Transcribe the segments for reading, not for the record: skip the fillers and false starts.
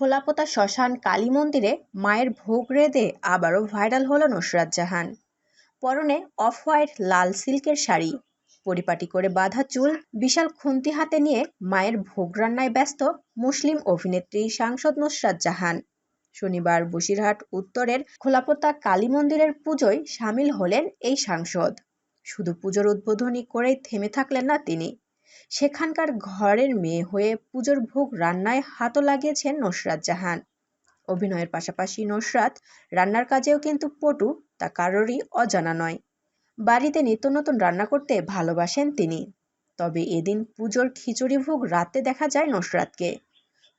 খোলাপোতা শ্মশান কালী মন্দিরে মায়ের ভোগ রেঁধে আবারও ভাইরাল হলো নুসরাত জাহান। পরনে অফ হোয়াইট লাল সিল্কের শাড়ি, পরিপাটি করে বাঁধা চুল, বিশাল খুন্তি হাতে নিয়ে মায়ের ভোগ রান্নায় ব্যস্ত মুসলিম অভিনেত্রী সাংসদ নুসরাত জাহান। শনিবার বসিরহাট উত্তরের খোলাপোতা কালী মন্দিরের পুজোয় সামিল হলেন এই সাংসদ। শুধু পুজোর উদ্বোধনী করেই থেমে থাকলেন না তিনি, সেখানকার ঘরের মেয়ে হয়ে পুজোর ভোগ রান্নায় হাতও লাগিয়েছেন নুসরাত জাহান। অভিনয়ের পাশাপাশি নুসরাত রান্নার কাজেও কিন্তু পটু, তা কারোরই অজানা নয়। বাড়িতে নিত্য নতুন রান্না করতে ভালোবাসেন তিনি। তবে এদিন পুজোর খিচুড়ি ভোগ রাতে দেখা যায় নুসরাতকে।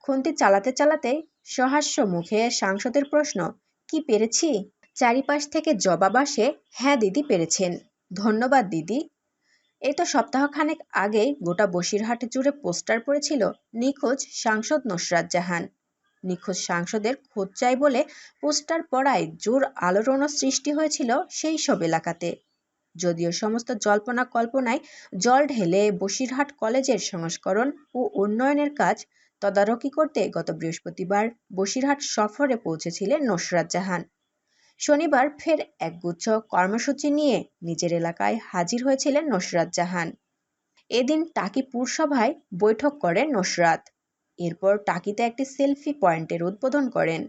খুন্তি চালাতে চালাতে সহাস্য মুখে সাংসদের প্রশ্ন, কি পেরেছি? চারিপাশ থেকে জবাব আসে, হ্যাঁ দিদি পেরেছেন, ধন্যবাদ দিদি। এই তো সপ্তাহখানেক আগেই গোটা বসিরহাট জুড়ে পোস্টার পড়েছিল নিখোঁজ সাংসদ নুসরাত জাহান। নিখোঁজ সাংসদের খোঁজ চাই বলে পোস্টার পড়ায় জোর আলোড়নও সৃষ্টি হয়েছিল সেই সব এলাকাতে। যদিও সমস্ত জল্পনা কল্পনায় জল ঢেলে বসিরহাট কলেজের সংস্করণ ও উন্নয়নের কাজ তদারকি করতে গত বৃহস্পতিবার বসিরহাট সফরে পৌঁছেছিলেন নুসরাত জাহান। শনিবার ফের একগুচ্ছ কর্মসূচি নিয়ে নিজের এলাকায় হাজির হয়েছিলেন নুসরাত জাহান। এদিন টাকি পুরসভায় বৈঠক করেন নুসরাত। এরপর টাকিতে একটি সেলফি পয়েন্টের উদ্বোধন করেন।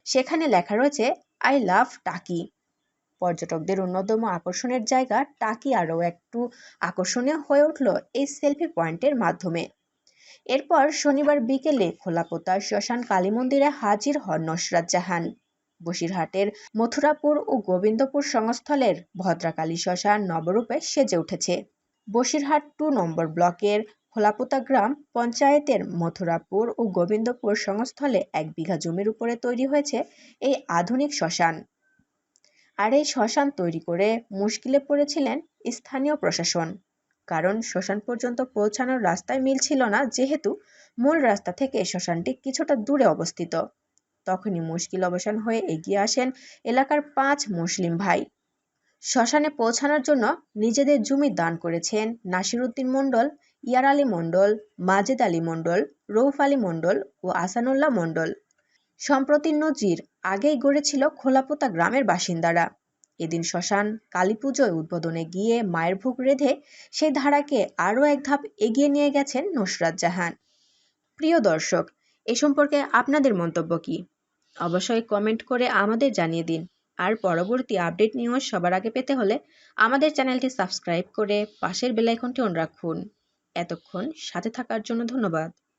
সেখানে লেখা রয়েছে, আই লাভ টাকি। পর্যটকদের অন্যতম আকর্ষণের জায়গা টাকি আরও একটু আকর্ষণীয় হয়ে উঠল এই সেলফি পয়েন্টের মাধ্যমে। এরপর শনিবার বিকেলে খোলাপোতা শ্মশান কালী মন্দিরে হাজির হন নুসরাত জাহান। বসিরহাটের মথুরাপুর ও গোবিন্দপুর সংস্থলের ভদ্রাকালী শ্মশান নবরূপে সেজে উঠেছে। বসিরহাট 2 নম্বর ব্লকের খোলাপোতা গ্রাম পঞ্চায়েতের মথুরাপুর ও গোবিন্দপুর সংস্থলে 1 বিঘা জমির উপরে তৈরি হয়েছে এই আধুনিক শ্মশান। আর এই শ্মশান তৈরি করে মুশকিলে পড়েছিলেন স্থানীয় প্রশাসন। কারণ শ্মশান পর্যন্ত পৌঁছানোর রাস্তায় মিল ছিল না, যেহেতু মূল রাস্তা থেকে শ্মশানটি কিছুটা দূরে অবস্থিত। তখনই মুশকিল অবসান হয়ে এগিয়ে আসেন এলাকার 5 মুসলিম ভাই। শ্মশানে পৌঁছানোর জন্য নিজেদের জমি দান করেছেন নাসির উদ্দিন মণ্ডল, ইয়ার আলী মণ্ডল, মাজেদ আলী মণ্ডল, রৌফ আলী মণ্ডল ও আসানুল্লাহ মণ্ডল। সম্প্রতি নজির আগেই গড়েছিল খোলাপোতা গ্রামের বাসিন্দারা। এদিন শ্মশান কালী পুজোয় উদ্বোধনে গিয়ে মায়ের ভোগ রেঁধে সেই ধারাকে আরও এক ধাপ এগিয়ে নিয়ে গেছেন নুসরাত জাহান। প্রিয় দর্শক, এ সম্পর্কে আপনাদের মন্তব্য কি? অবশ্যই কমেন্ট করে আমাদের জানিয়ে দিন। আর পরবর্তী আপডেট নিউজ সবার আগে পেতে হলে আমাদের চ্যানেলটি সাবস্ক্রাইব করে পাশের বেল আইকনটি অন রাখুন। এতক্ষণ সাথে থাকার জন্য ধন্যবাদ।